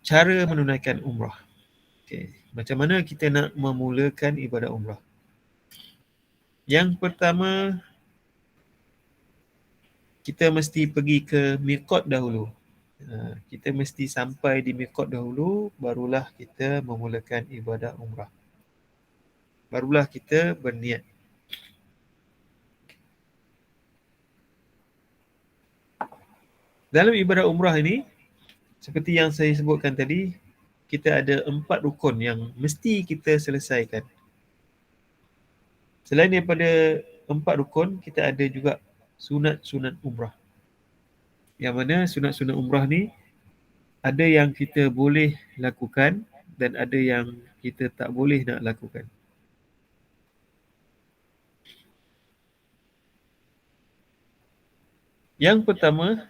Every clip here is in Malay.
cara menunaikan umrah. Okay. Macam mana kita nak memulakan ibadah umrah? Yang pertama, kita mesti pergi ke miqat dahulu. Kita mesti sampai di miqat dahulu, barulah kita memulakan ibadah umrah. Barulah kita berniat. Dalam ibadah umrah ini, seperti yang saya sebutkan tadi, kita ada 4 rukun yang mesti kita selesaikan. Selain daripada 4 rukun, kita ada juga sunat-sunat umrah. Yang mana sunat-sunat umrah ni, ada yang kita boleh lakukan dan ada yang kita tak boleh nak lakukan. Yang pertama,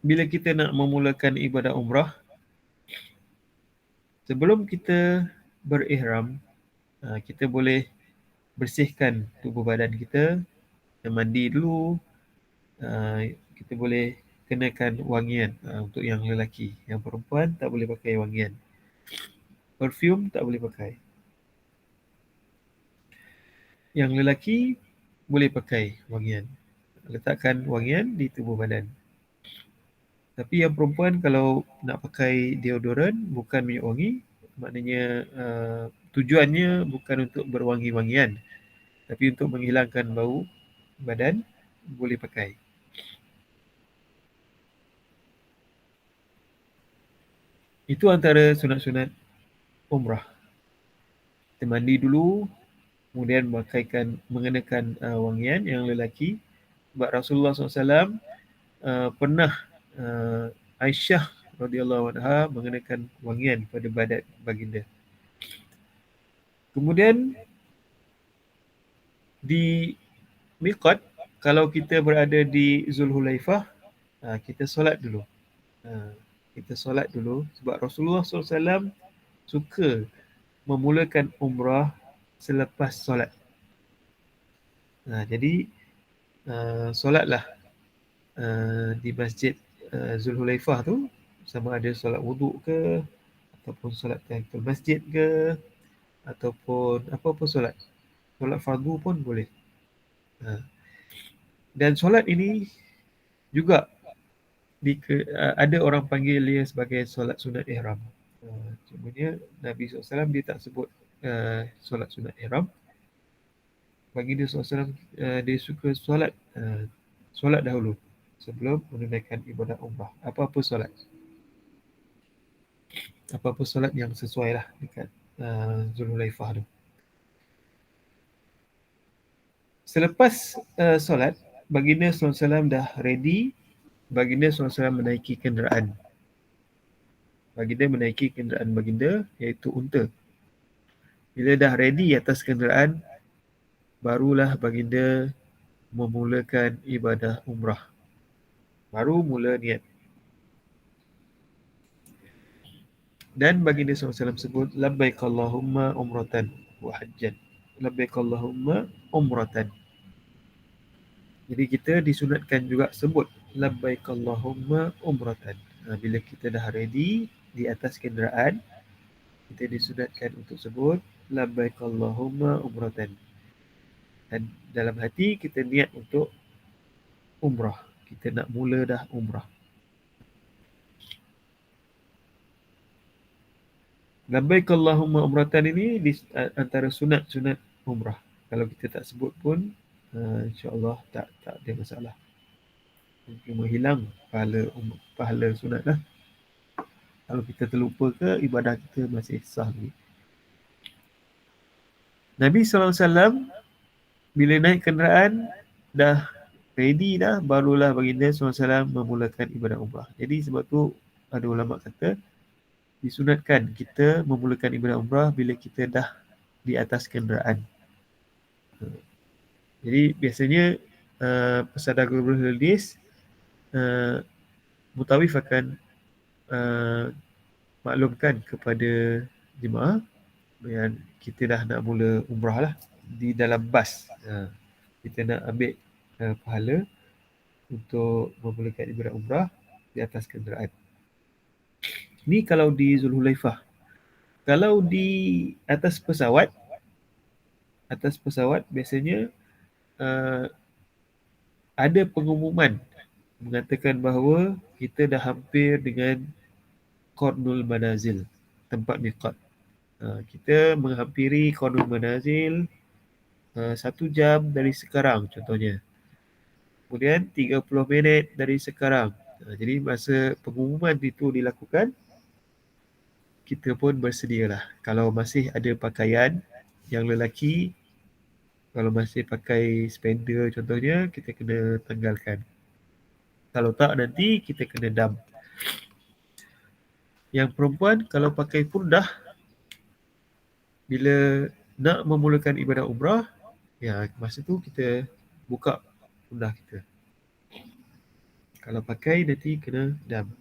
bila kita nak memulakan ibadah umrah, sebelum kita berihram, kita boleh bersihkan tubuh badan kita, mandi dulu, kita boleh kenakan wangian untuk yang lelaki. Yang perempuan tak boleh pakai wangian. Perfume tak boleh pakai. Yang lelaki boleh pakai wangian. Letakkan wangian di tubuh badan. Tapi yang perempuan kalau nak pakai deodoran, bukan minyak wangi, maknanya tujuannya bukan untuk berwangi-wangian, tapi untuk menghilangkan bau badan, boleh pakai. Itu antara sunat-sunat umrah. Kita mandi dulu, kemudian mengenakan wangian yang lelaki. Sebab Rasulullah SAW pernah Aisyah radhiyallahu anha mengenakan wangian pada badan baginda. Kemudian di miqat, kalau kita berada di Zulhulaifah, kita solat dulu. Kita solat dulu sebab Rasulullah SAW suka memulakan umrah selepas solat. Jadi solatlah di masjid Zulhulaifah tu, sama ada solat wuduk ke, ataupun solat tahiyatul masjid ke, ataupun apa-apa solat. Solat fardu pun boleh. Dan solat ini juga ada orang panggil dia sebagai solat sunat ihram. Cumanya Nabi SAW dia tak sebut solat sunat ihram. Bagi dia SAW dia suka solat dahulu sebelum menunaikan ibadah umrah. Apa-apa solat. Apa-apa solat yang sesuai lah dekat Zulhulaifah tu. Selepas solat, baginda SAW dah ready. Baginda SAW menaiki kenderaan. Baginda menaiki kenderaan baginda, iaitu unta. Bila dah ready atas kenderaan, barulah baginda memulakan ibadah umrah. Baru mula niat. Dan baginda SAW sebut, labbaik Allahumma umratan wa hajjan. Labbaik Allahumma umratan. Jadi kita disunatkan juga sebut labbaik Allahumma umratan. Bila kita dah ready di atas kenderaan, kita disunatkan untuk sebut labbaik Allahumma umratan. Dan dalam hati kita niat untuk umrah. Kita nak mula dah umrah. Labbaik Allahumma umratan ini antara sunat-sunat umrah. Kalau kita tak sebut pun, insya-Allah tak ada masalah. Cuma hilang pahala sunat lah. Kalau kita terlupa ke, ibadah kita masih sah lagi. Nabi SAW bila naik kenderaan dah ready dah, barulah baginda SAW memulakan ibadah umrah. Jadi sebab tu ada ulama kata disunatkan kita memulakan ibadah umrah bila kita dah di atas kenderaan. Jadi biasanya pesada Global Holidays Mutawif akan maklumkan kepada jemaah yang kita dah nak mula umrah lah di dalam bas. Kita nak ambil pahala untuk memulakan ibadah umrah di atas kenderaan. Ni kalau di Zulhulaifah. Kalau di atas pesawat, biasanya uh, ada pengumuman mengatakan bahawa kita dah hampir dengan Qarnul Manazil, tempat miqat. Kita menghampiri Qarnul Manazil 1 jam dari sekarang contohnya. Kemudian 30 minit dari sekarang. Jadi masa pengumuman itu dilakukan, kita pun bersedialah. Kalau masih ada pakaian yang lelaki, kalau masih pakai spender contohnya, kita kena tanggalkan. Kalau tak nanti kita kena dam. Yang perempuan kalau pakai purdah, bila nak memulakan ibadah umrah, ya masa tu kita buka purdah kita. Kalau pakai nanti kena dam.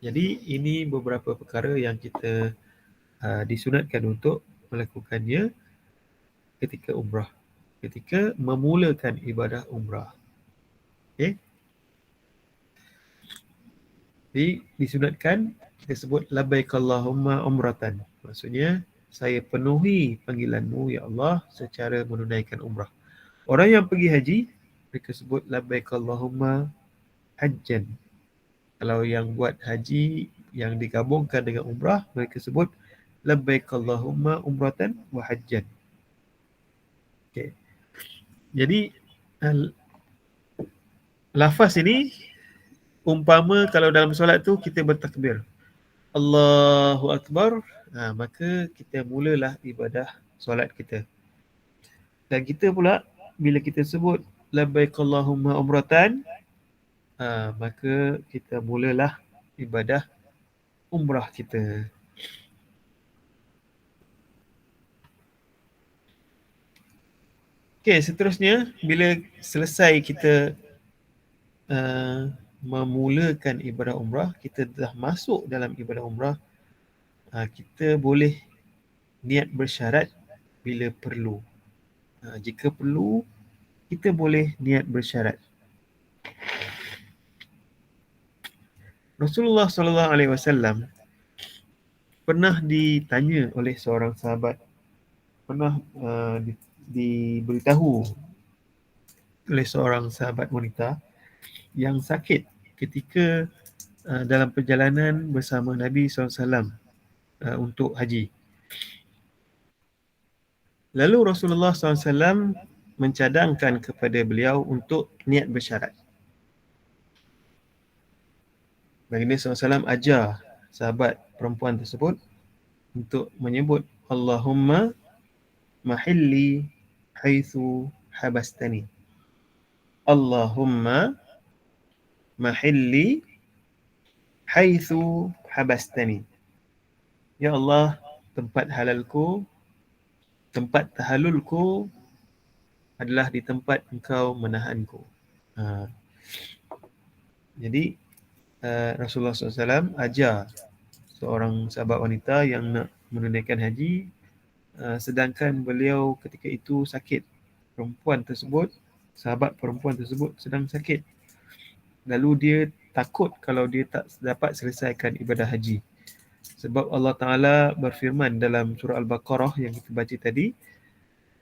Jadi ini beberapa perkara yang kita disunatkan untuk melakukannya ketika umrah, ketika memulakan ibadah umrah. Okay? Jadi disunatkan kita sebut labbaik Allahumma umratan. Maksudnya saya penuhi panggilanmu ya Allah secara menunaikan umrah. Orang yang pergi haji mereka sebut labbaik Allahumma hajjan. Kalau yang buat haji yang digabungkan dengan umrah mereka sebut labbaik Allahumma umratan wa hajjan. Okay. Jadi lafaz ini umpama kalau dalam solat tu kita bertakbir Allahu Akbar, maka kita mulalah ibadah solat kita. Dan kita pula bila kita sebut labbaik Allahumma umratan, maka kita mulalah ibadah umrah kita. Okey, seterusnya bila selesai kita memulakan ibadah umrah, kita dah masuk dalam ibadah umrah, kita boleh niat bersyarat bila perlu. Jika perlu, kita boleh niat bersyarat. Rasulullah SAW pernah ditanya oleh seorang sahabat, pernah diberitahu oleh seorang sahabat wanita yang sakit ketika dalam perjalanan bersama Nabi SAW untuk haji. Lalu Rasulullah SAW mencadangkan kepada beliau untuk niat bersyarat. Baginda SAW ajar sahabat perempuan tersebut untuk menyebut Allahumma mahilli haitsu habastani. Allahumma mahilli haitsu habastani. Ya Allah, tempat halalku, tempat tahallulku adalah di tempat engkau menahanku. Jadi Rasulullah SAW ajar seorang sahabat wanita yang nak menunaikan haji, sedangkan beliau ketika itu sakit. Perempuan tersebut, sahabat perempuan tersebut sedang sakit. Lalu dia takut kalau dia tak dapat selesaikan ibadah haji. Sebab Allah Ta'ala berfirman dalam surah Al-Baqarah yang kita baca tadi,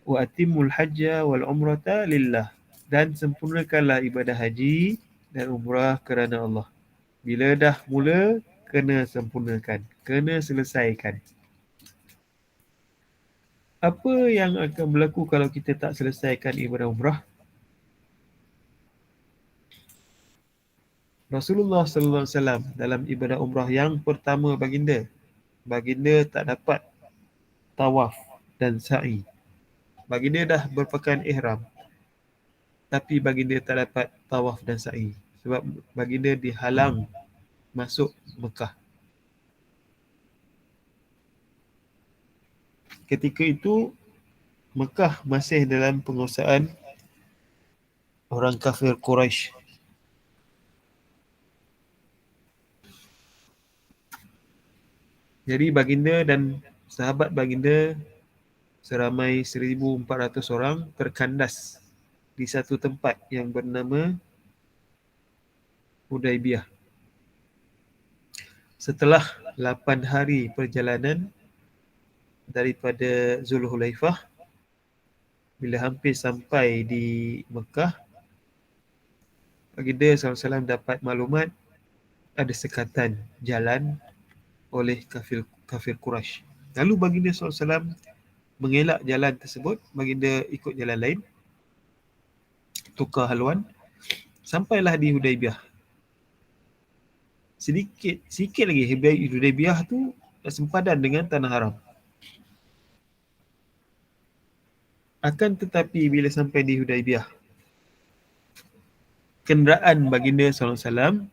wa atimul hajja wal umrata lillah, dan sempurnakanlah ibadah haji dan umrah kerana Allah. Bila dah mula, kena sempurnakan, kena selesaikan. Apa yang akan berlaku kalau kita tak selesaikan ibadah umrah? Rasulullah SAW dalam ibadah umrah yang pertama baginda tak dapat tawaf dan sa'i. Baginda dah berpakaian ihram, tapi baginda tak dapat tawaf dan sa'i sebab baginda dihalang masuk Mekah. Ketika itu Mekah masih dalam penguasaan orang kafir Quraisy. Jadi baginda dan sahabat baginda seramai 1,400 orang terkandas di satu tempat yang bernama Hudaibiyah. setelah 8 hari perjalanan daripada Zulhulaifah, bila hampir sampai di Mekah, baginda SAW dapat maklumat ada sekatan jalan oleh kafir Quraisy. Lalu baginda SAW mengelak jalan tersebut, baginda ikut jalan lain, tukar haluan, sampailah di Hudaibiyah. Sikit lagi Hudaibiyah tu sempadan dengan tanah haram. Akan tetapi bila sampai di Hudaibiyah, kenderaan baginda SAW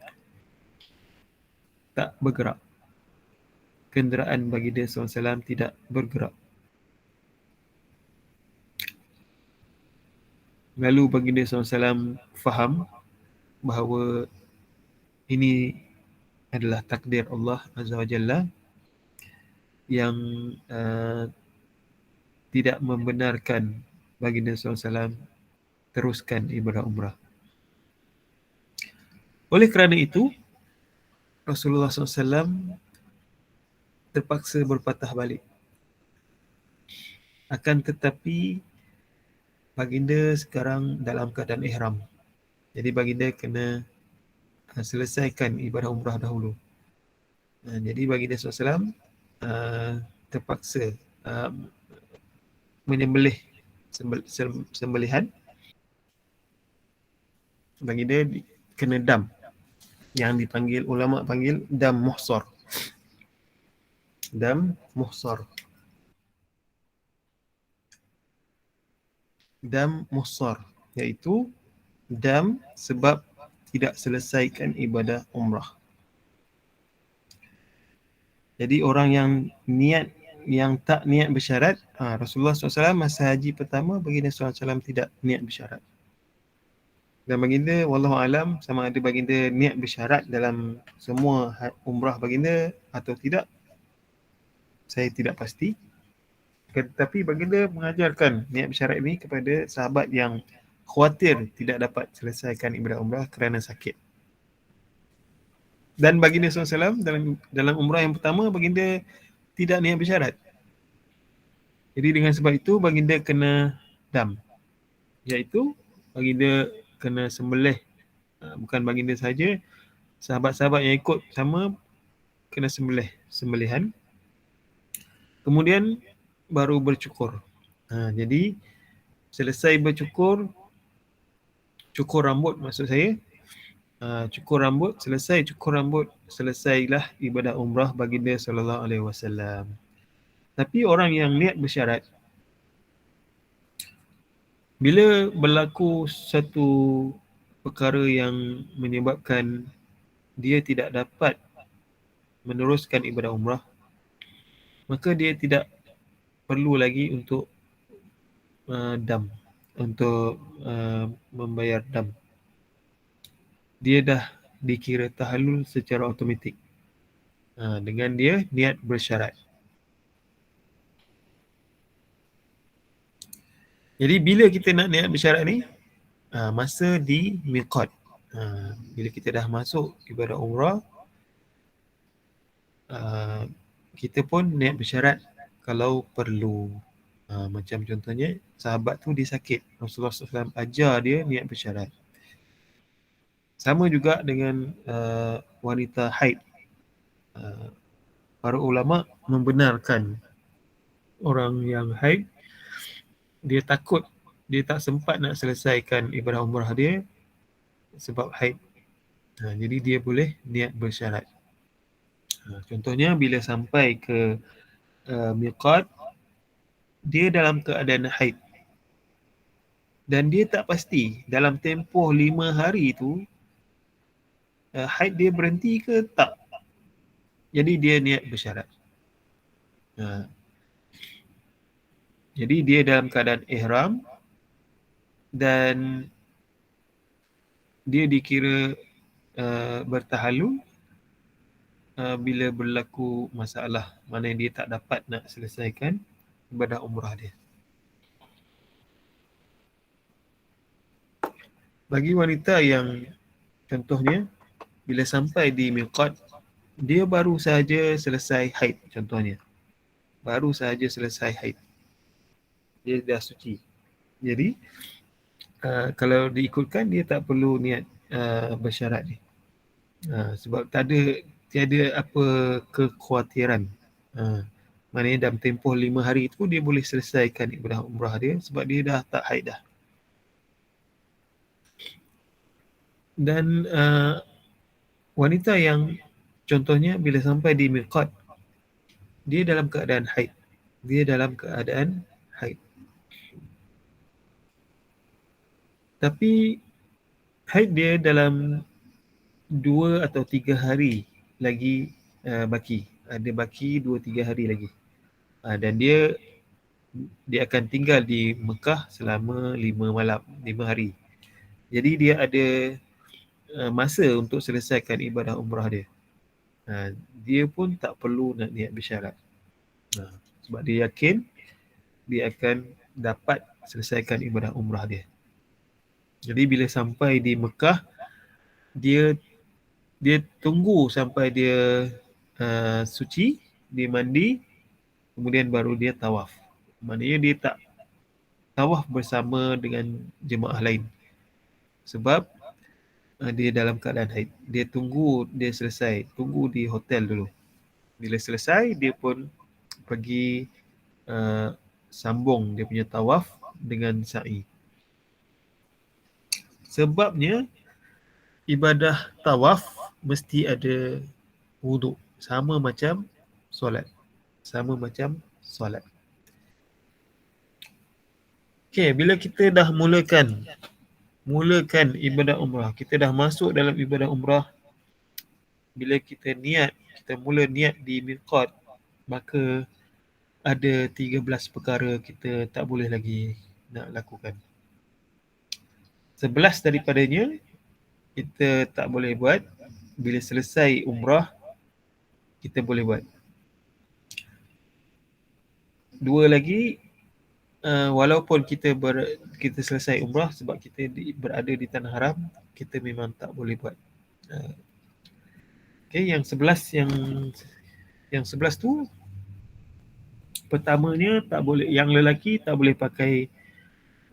tak bergerak. Kenderaan baginda SAW tidak bergerak. Lalu baginda SAW faham bahawa ini adalah takdir Allah Azza wa Jalla yang tidak membenarkan baginda SAW teruskan ibadah umrah. Oleh kerana itu, Rasulullah SAW terpaksa berpatah balik. Akan tetapi, baginda sekarang dalam keadaan ihram. Jadi baginda kena selesaikan ibadah umrah dahulu. Jadi baginda SAW terpaksa menyembelih sembelihan. Baginda kena dam, yang dipanggil ulama panggil dam muhsar. Dam muhsar. Dam muhsar iaitu dam sebab tidak selesaikan ibadah umrah. Jadi orang yang tak niat bersyarat, Rasulullah SAW masa haji pertama baginda SAW tidak niat bersyarat. Dan baginda wallahu alam sama ada baginda niat bersyarat dalam semua umrah baginda atau tidak, saya tidak pasti. Tetapi baginda mengajarkan niat bersyarat ini kepada sahabat yang khawatir tidak dapat selesaikan ibadah umrah kerana sakit. Dan baginda SAW dalam umrah yang pertama baginda tidak niat bersyarat. Jadi dengan sebab itu baginda kena dam, iaitu baginda kena sembelih. Bukan baginda saja, sahabat-sahabat yang ikut sama kena sembelihan. Kemudian baru bercukur. Jadi selesai bercukur, cukur rambut maksud saya, cukur rambut, selesailah ibadah umrah baginda sallallahu alaihi wasallam. Tapi orang yang niat bersyarat, bila berlaku satu perkara yang menyebabkan dia tidak dapat meneruskan ibadah umrah, maka dia tidak perlu lagi untuk dam, untuk membayar dam. Dia dah dikira tahallul secara automatik dengan dia niat bersyarat. Jadi bila kita nak niat bersyarat ni, masa di miqat. Bila kita dah masuk ibadah umrah, kita pun niat bersyarat kalau perlu. Macam contohnya, sahabat tu dia sakit, Rasulullah SAW ajar dia niat bersyarat. Sama juga dengan wanita haid. Para ulama membenarkan orang yang haid, dia takut, dia tak sempat nak selesaikan ibadah umrah dia sebab haid. Jadi dia boleh niat bersyarat. Contohnya bila sampai ke miqat, dia dalam keadaan haid. Dan dia tak pasti dalam tempoh 5 hari tu haid dia berhenti ke tak. Jadi dia niat bersyarat. Jadi dia dalam keadaan ihram dan dia dikira bertahallul bila berlaku masalah mana dia tak dapat nak selesaikan ibadah umrah dia. Bagi wanita yang contohnya bila sampai di miqat dia baru saja selesai haid contohnya. Baru saja selesai haid. Dia dah suci. Jadi kalau diikutkan dia tak perlu niat bersyarat ni. Sebab tiada apa kekhawatiran. Maknanya dalam tempoh 5 hari tu dia boleh selesaikan ibadah umrah dia sebab dia dah tak haid dah. Dan wanita yang contohnya bila sampai di miqat, dia dalam keadaan haid. Dia dalam keadaan haid. Tapi haid dia dalam 2 atau 3 hari lagi baki. Ada baki 2-3 hari lagi. Dan dia akan tinggal di Mekah selama 5 malam, 5 hari. Jadi dia ada masa untuk selesaikan ibadah umrah dia. Dia pun tak perlu nak niat bersyarat. Sebab dia yakin dia akan dapat selesaikan ibadah umrah dia. Jadi bila sampai di Mekah, dia tunggu sampai dia suci, dia mandi, kemudian baru dia tawaf. Maknanya dia tak tawaf bersama dengan jemaah lain. Sebab dia dalam keadaan haid. Dia tunggu dia selesai. Tunggu di hotel dulu. Bila selesai, dia pun pergi sambung dia punya tawaf dengan sa'i. Sebabnya, ibadah tawaf mesti ada wuduk. Sama macam solat. Sama macam solat. Okay, bila kita dah mulakan ibadah umrah, kita dah masuk dalam ibadah umrah, bila kita mula niat di miqat, maka ada 13 perkara kita tak boleh lagi nak lakukan. 11 daripadanya kita tak boleh buat. Bila selesai umrah, kita boleh buat. 2 lagi, walaupun kita selesai umrah, sebab kita berada di tanah haram, kita memang tak boleh buat. Okay, yang 11 tu, pertamanya tak boleh, yang lelaki tak boleh pakai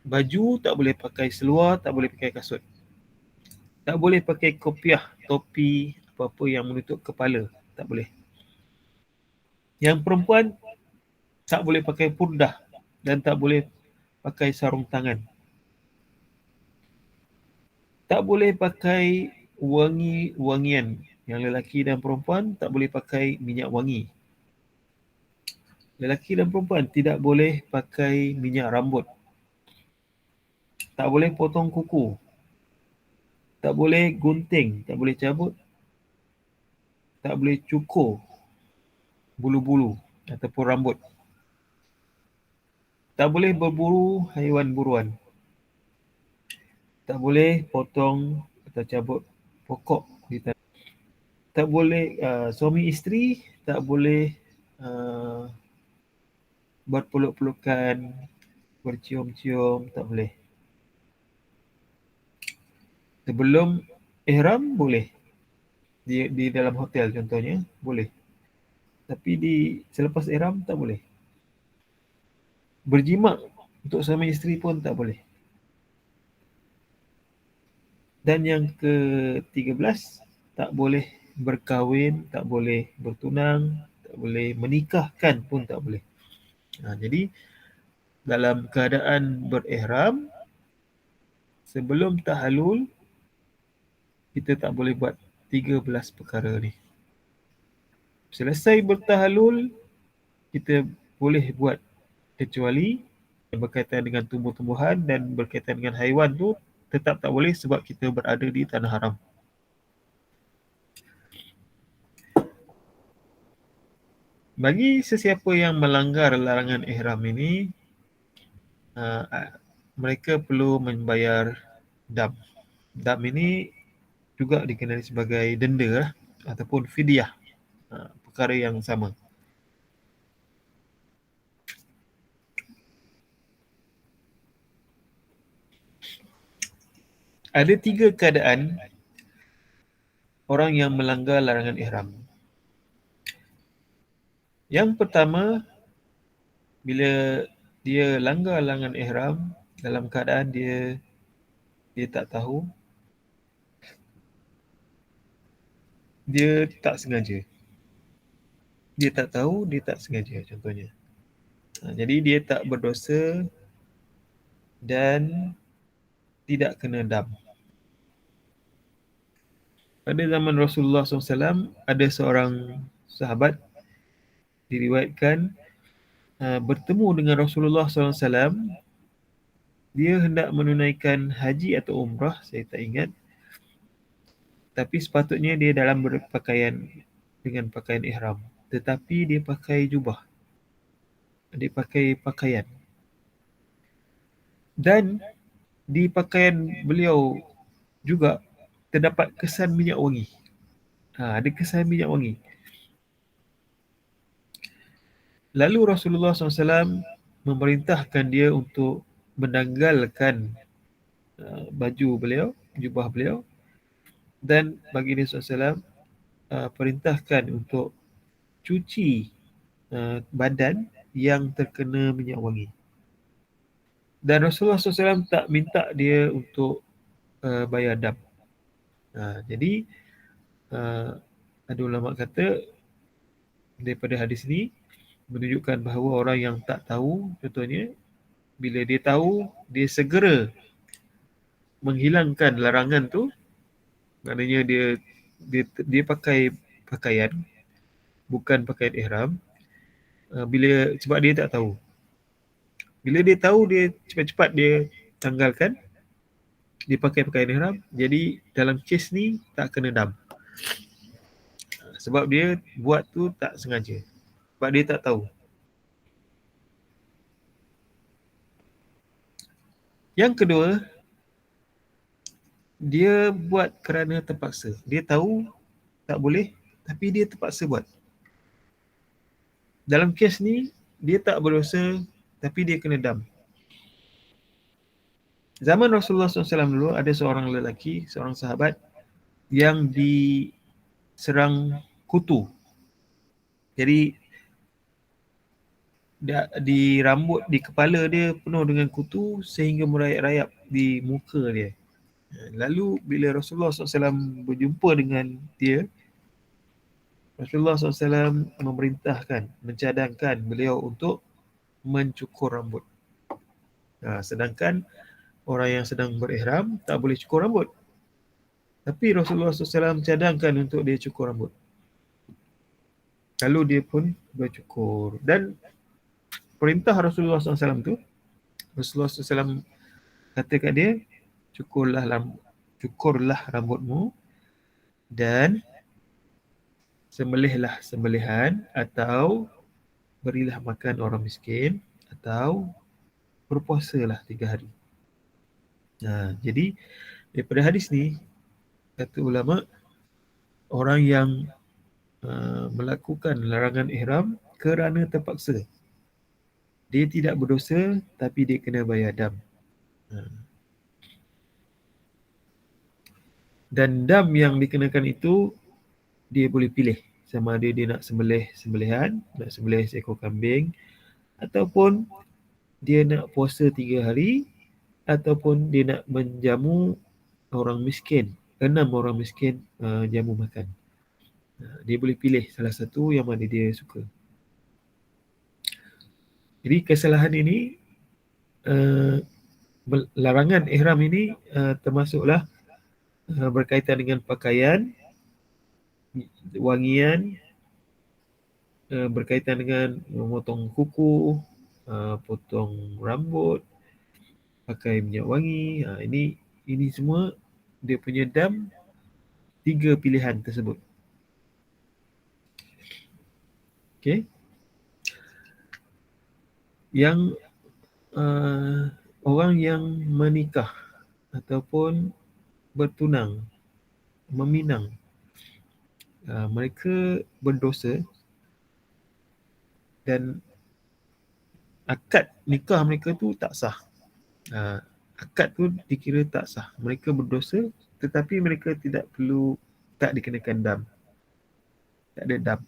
baju, tak boleh pakai seluar, tak boleh pakai kasut. Tak boleh pakai kopiah, topi, apa-apa yang menutup kepala. Tak boleh. Yang perempuan tak boleh pakai purdah dan tak boleh pakai sarung tangan. Tak boleh pakai wangian. Yang lelaki dan perempuan tak boleh pakai minyak wangi. Lelaki dan perempuan tidak boleh pakai minyak rambut. Tak boleh potong kuku. Tak boleh gunting, tak boleh cabut. Tak boleh cukur bulu-bulu ataupun rambut. Tak boleh berburu haiwan buruan. Tak boleh potong atau cabut pokok di tanah. Tak boleh suami isteri tak boleh berpeluk-pelukan, bercium-cium, tak boleh. Sebelum ihram boleh. Di dalam hotel contohnya boleh. Tapi selepas ihram tak boleh. Berjimat untuk suami isteri pun tak boleh. Dan yang ke-13, tak boleh berkahwin, tak boleh bertunang, tak boleh menikahkan pun tak boleh. Jadi dalam keadaan berihram, sebelum tahallul, kita tak boleh buat 13 perkara ni. Selesai bertahallul, kita boleh buat, kecuali yang berkaitan dengan tumbuh-tumbuhan dan berkaitan dengan haiwan tu tetap tak boleh sebab kita berada di tanah haram. Bagi sesiapa yang melanggar larangan ihram ini, mereka perlu membayar dam. Dam ini juga dikenali sebagai denda ataupun fidyah. Perkara yang sama. Ada 3 keadaan orang yang melanggar larangan ihram. Yang pertama, bila dia langgar larangan ihram dalam keadaan dia tak tahu, dia tak sengaja. Dia tak tahu, dia tak sengaja contohnya. Jadi dia tak berdosa dan tidak kena dam. Pada zaman Rasulullah SAW, ada seorang sahabat diriwayatkan bertemu dengan Rasulullah SAW. Dia hendak menunaikan haji atau umrah, saya tak ingat. Tapi sepatutnya dia dalam berpakaian dengan pakaian ihram. Tetapi dia pakai jubah. Dia pakai pakaian. Dan di pakaian beliau juga terdapat kesan minyak wangi. Ada kesan minyak wangi. Lalu Rasulullah SAW memerintahkan dia untuk menanggalkan baju beliau, jubah beliau, dan baginda SAW perintahkan untuk cuci badan yang terkena minyak wangi. Dan Rasulullah SAW tak minta dia untuk bayar dam. Jadi ada ulama kata daripada hadis ini menunjukkan bahawa orang yang tak tahu, contohnya bila dia tahu, dia segera menghilangkan larangan tu, maknanya dia pakai pakaian bukan pakaian ihram. Bila sebab dia tak tahu, bila dia tahu, dia cepat-cepat dia tanggalkan, dia pakai pakaian ihram. Jadi dalam kes ni tak kena dam, sebab dia buat tu tak sengaja, sebab dia tak tahu. Yang kedua, dia buat kerana terpaksa. Dia tahu tak boleh, tapi dia terpaksa buat. Dalam kes ni, dia tak berdosa, tapi dia kena dam. Zaman Rasulullah SAW dulu, ada seorang lelaki, seorang sahabat yang diserang kutu. Jadi di rambut, di kepala dia penuh dengan kutu sehingga merayap-rayap di muka dia. Lalu bila Rasulullah SAW berjumpa dengan dia, Rasulullah SAW memerintahkan, mencadangkan beliau untuk mencukur rambut. Sedangkan orang yang sedang berihram tak boleh cukur rambut. Tapi Rasulullah SAW cadangkan untuk dia cukur rambut. Lalu dia pun bercukur. Dan perintah Rasulullah SAW tu, Rasulullah SAW kata kat dia, cukurlah rambutmu dan sembelihlah sembelihan atau berilah makan orang miskin atau berpuasalah 3 hari. Jadi daripada hadis ni, kata ulama, orang yang melakukan larangan ihram kerana terpaksa, dia tidak berdosa, tapi dia kena bayar dam. Dan dam yang dikenakan itu, dia boleh pilih sama ada dia nak sembelih sembelihan, nak sembelih seekor kambing, ataupun dia nak puasa 3 hari, ataupun dia nak menjamu orang miskin, 6 orang miskin jamu makan. Dia boleh pilih salah satu yang mana dia suka. Jadi kesalahan ini, larangan ihram ini termasuklah berkaitan dengan pakaian, wangian, berkaitan dengan memotong kuku, potong rambut, pakai minyak wangi. Ini semua dia punya dam 3 pilihan tersebut. Okey. Yang orang yang menikah ataupun bertunang, meminang, mereka berdosa dan akad nikah mereka tu tak sah. Akad tu dikira tak sah. Mereka berdosa, tetapi mereka tak dikenakan dam. Tak ada dam.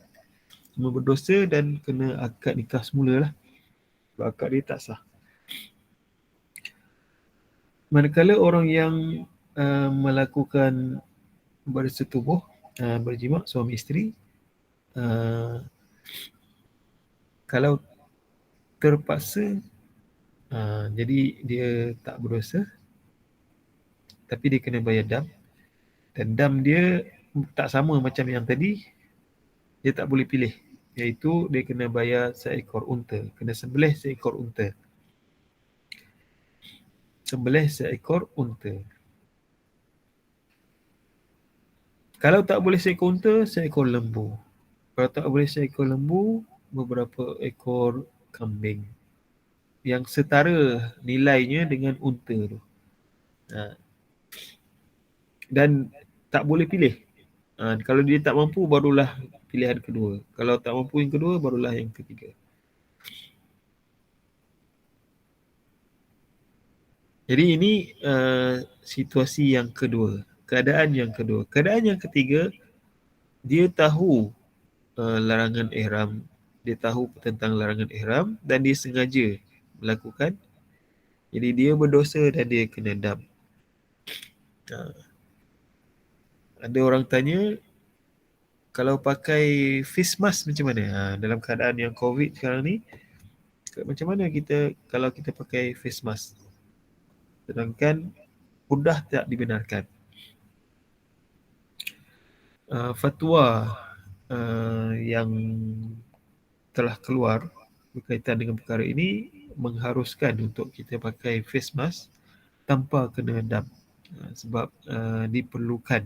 Semua berdosa dan kena akad nikah semula lah. Sebab akad dia tak sah. Manakala orang yang melakukan bersetubuh, berjima suami isteri, kalau terpaksa, jadi dia tak berdosa, tapi dia kena bayar dam. Dan dam dia tak sama macam yang tadi, dia tak boleh pilih. Iaitu dia kena bayar seekor unta, kena sembelih seekor unta. Sembelih seekor unta. Kalau tak boleh seekor unta, seekor lembu. Kalau tak boleh seekor lembu, beberapa ekor kambing. Yang setara nilainya dengan unta tu. Dan tak boleh pilih. Kalau dia tak mampu, barulah pilihan kedua. Kalau tak mampu yang kedua, barulah yang ketiga. Jadi ini situasi yang kedua. Keadaan yang kedua. Keadaan yang ketiga, dia tahu larangan ihram. Dia tahu tentang larangan ihram dan dia sengaja melakukan. Jadi dia berdosa dan dia kena dam. Ada orang tanya, kalau pakai face mask macam mana? Dalam keadaan yang COVID sekarang ni, macam mana kita kalau kita pakai face mask? Sedangkan mudah tak dibenarkan. Fatwa yang telah keluar berkaitan dengan perkara ini mengharuskan untuk kita pakai face mask tanpa kena dam. Sebab diperlukan.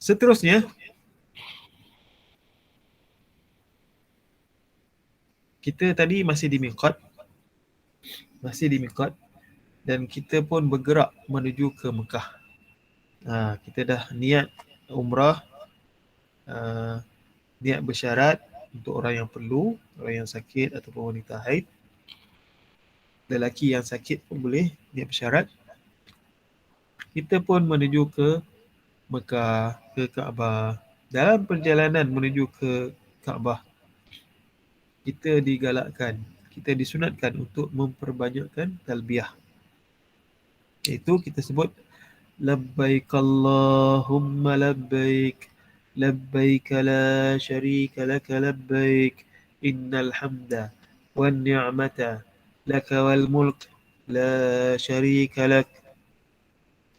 Seterusnya, kita tadi masih di miqat. Dan kita pun bergerak menuju ke Mekah. Kita dah niat umrah, niat bersyarat untuk orang yang perlu, orang yang sakit ataupun wanita haid. Lelaki yang sakit pun boleh niat bersyarat. Kita pun menuju ke Mekah, ke Kaabah. Dalam perjalanan menuju ke Kaabah, kita digalakkan, kita disunatkan untuk memperbanyakkan talbiyah. Iaitu kita sebut labbaik Allahumma labbaik, labbaik la syarika laka labbaik, innal hamda wan ni'mata laka wal mulk la syarika lak.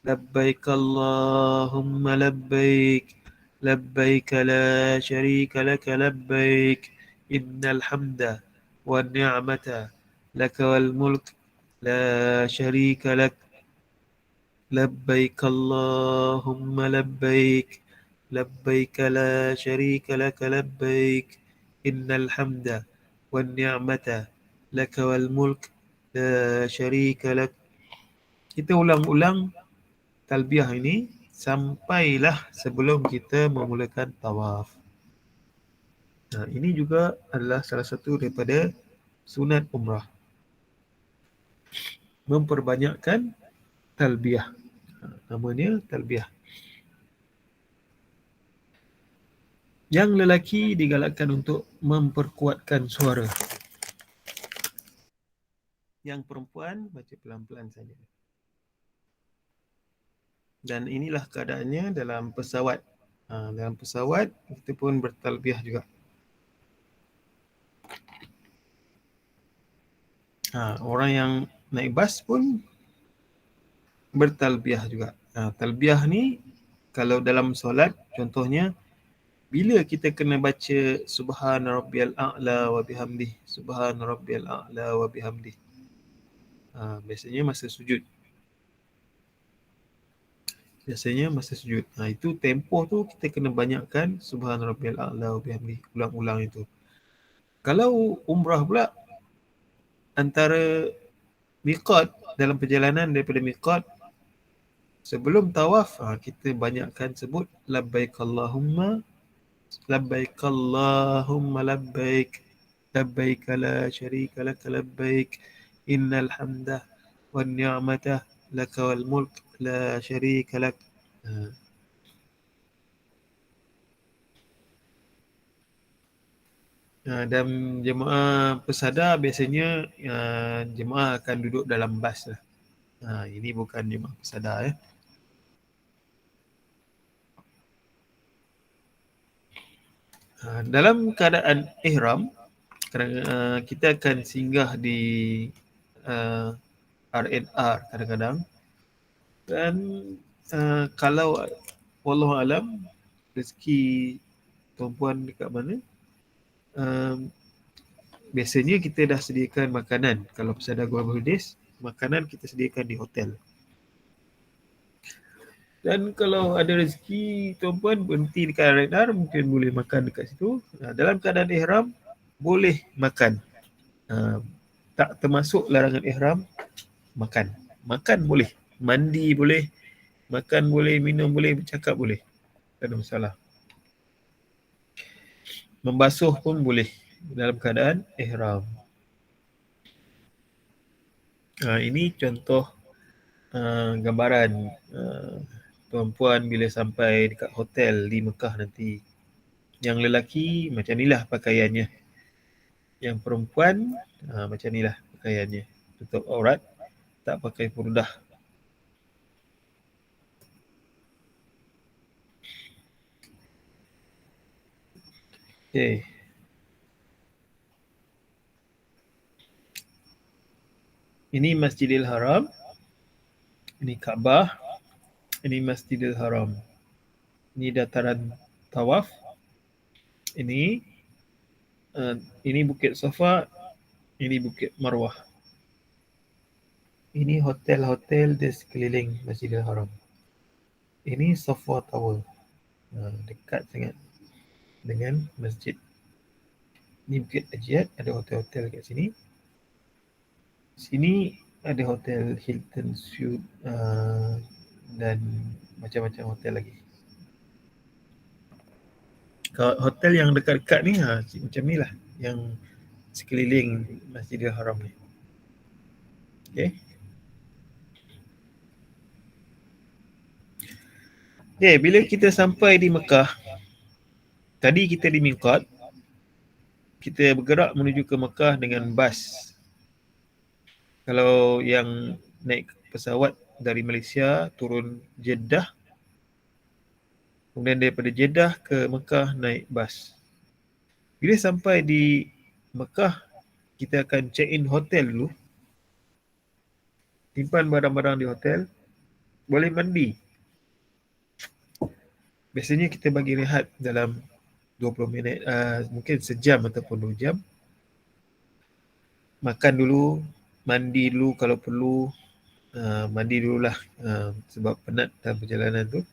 لبيك اللهم لبيك لبيك لا شريك لك لبيك إن الحمد والنعمة لك والملك لا شريك لك لبيك اللهم لبيك لبيك لا شريك لك لبيك إن الحمد والنعمة لك والملك لا شريك لك. Kita ulang-ulang talbiyah ini sampailah sebelum kita memulakan tawaf. Ini juga adalah salah satu daripada sunat umrah. Memperbanyakkan talbiyah. Namanya talbiyah. Yang lelaki digalakkan untuk memperkuatkan suara. Yang perempuan baca pelan-pelan saja. Dan inilah keadaannya dalam pesawat. Dalam pesawat kita pun bertalbiyah juga. Orang yang naik bas pun bertalbiyah juga. Talbiyah ni kalau dalam solat contohnya, bila kita kena baca subhana rabbiyal a'la wa bihamdih, subhana rabbiyal a'la wa bihamdih, biasanya masa sujud. Itu tempoh tu kita kena banyakkan subhana rabbiyal a'la wa bihamdih, ulang-ulang itu. Kalau umrah pula, antara miqat, dalam perjalanan daripada miqat sebelum tawaf, kita banyakkan sebut labbaik Allahumma labbaik Allahumma labbaik, labbaik la syarika lak labbaik, innal hamda wan ni'mata lakal mulk la syarika lak. Dan jemaah pesada biasanya jemaah akan duduk dalam bas lah. Ini bukan jemaah pesada ya. Dalam keadaan ihram, kita akan singgah di R&R kadang-kadang, dan kalau wallahu alam rezeki tuan-puan dekat mana, biasanya kita dah sediakan makanan. Kalau pesada Gua Berhudis, makanan kita sediakan di hotel. Dan kalau ada rezeki tuan-puan berhenti dekat R&R, mungkin boleh makan dekat situ. Dalam keadaan ihram, boleh makan. Tak termasuk larangan ihram, makan. Makan boleh, mandi boleh, makan boleh, minum boleh, bercakap boleh. Tak ada masalah. Membasuh pun boleh dalam keadaan ihram. Ini contoh gambaran tuan-puan bila sampai dekat hotel di Mekah nanti. Yang lelaki macam inilah pakaiannya. Yang perempuan macam inilah pakaiannya. Tutup aurat, tak pakai purdah. Okay. Ini Masjidil Haram. Ini Kaabah. Ini Masjidil Haram. Ini dataran tawaf. Ini Bukit Safa. Ini Bukit Marwah. Ini hotel-hotel di sekeliling Masjidil Haram. Ini Safa Tower. Dekat sangat dengan masjid. Ini Bukit Ajiat, ada hotel-hotel kat sini. Sini ada hotel Hilton Suite dan macam-macam hotel lagi. Kalau hotel yang dekat-dekat ni macam ni lah, yang sekeliling Masjidil Haram ni. Okay. Okay, bila kita sampai di Mekah, tadi kita di Miqat, kita bergerak menuju ke Mekah dengan bas. Kalau yang naik pesawat dari Malaysia turun Jeddah, kemudian daripada Jeddah ke Mekah naik bas. Bila sampai di Mekah, kita akan check in hotel dulu, simpan barang-barang di hotel, boleh mandi. Biasanya kita bagi rehat dalam 20 minit, mungkin sejam ataupun 2 jam. Makan dulu, mandi dulu kalau perlu. Mandi dululah sebab penat dalam perjalanan tu.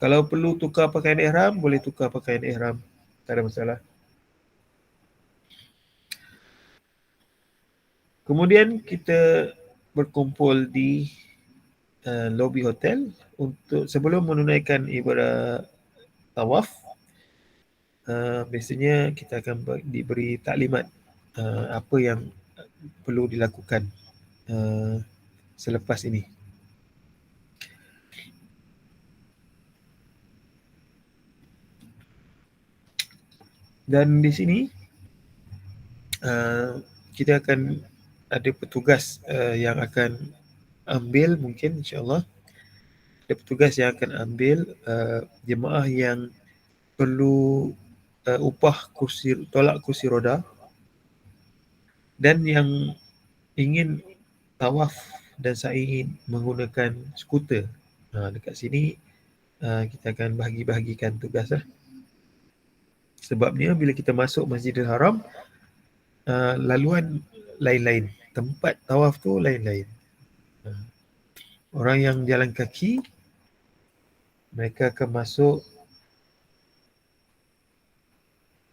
Kalau perlu tukar pakaian ihram, boleh tukar pakaian ihram. Tak ada masalah. Kemudian kita berkumpul di lobi hotel untuk sebelum menunaikan ibadah tawaf. Biasanya kita akan diberi taklimat apa yang perlu dilakukan selepas ini. Dan di sini kita akan ada petugas yang akan ambil, mungkin insyaAllah ada petugas yang akan ambil jemaah yang perlu upah tolak kursi roda dan yang ingin tawaf dan sa'i menggunakan skuter. Dekat sini kita akan bahagi-bahagikan tugas lah. Sebabnya bila kita masuk Masjidil Haram, laluan lain-lain, tempat tawaf tu lain-lain. Orang yang jalan kaki, mereka akan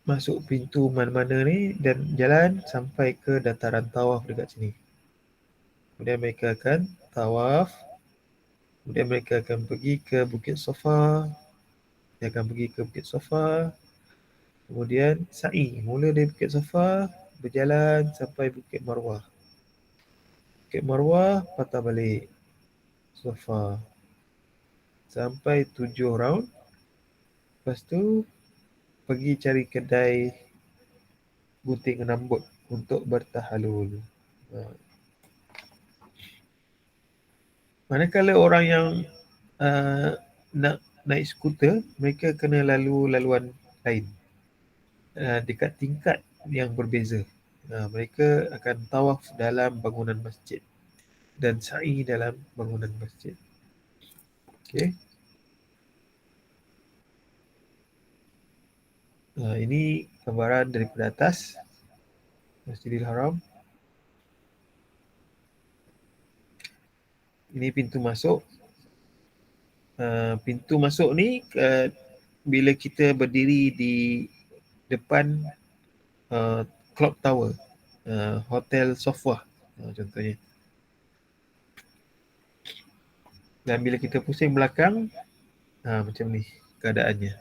masuk pintu mana-mana ni dan jalan sampai ke dataran tawaf dekat sini. Kemudian mereka akan tawaf. Kemudian mereka akan pergi ke Bukit Safa. Dia akan pergi ke Bukit Safa. Kemudian sa'i. Mula dari Bukit Safa, berjalan sampai Bukit Marwah. Bukit Marwah, patah balik Safa. Sampai 7 round. Lepas tu pergi cari kedai gunting rambut untuk bertahalul. Manakala orang yang nak naik skuter, mereka kena lalu laluan lain dekat tingkat yang berbeza. Mereka akan tawaf dalam bangunan masjid dan sa'i dalam bangunan masjid. Okey. Ini gambaran daripada atas Masjidil Haram. Ini pintu masuk. Pintu masuk ni bila kita berdiri di depan Clock Tower, Hotel Sofwa contohnya. Dan bila kita pusing belakang, macam ni keadaannya.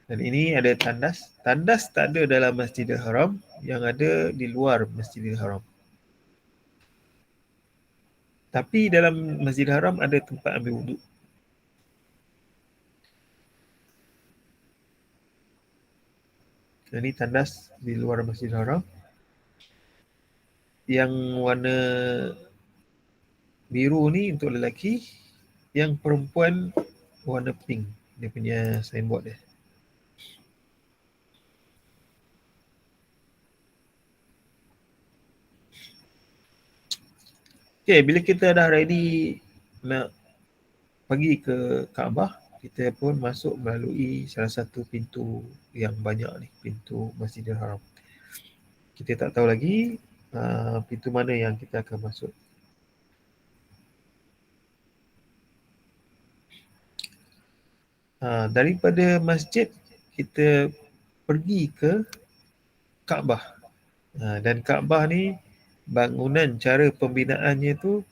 Dan ini ada tandas. Tandas tak ada dalam Masjidil Haram, yang ada di luar Masjidil Haram. Tapi dalam Masjidil Haram ada tempat ambil wuduk. Ini tandas di luar Masjidil Haram. Yang warna biru ni untuk lelaki, yang perempuan warna pink. Dia punya signboard dia. Okay, bila kita dah ready nak pergi ke Kaabah, kita pun masuk melalui salah satu pintu yang banyak ni, pintu Masjidil Haram. Kita tak tahu lagi pintu mana yang kita akan masuk. Daripada masjid, kita pergi ke Kaabah. Dan Kaabah ni, bangunan, cara pembinaannya tu,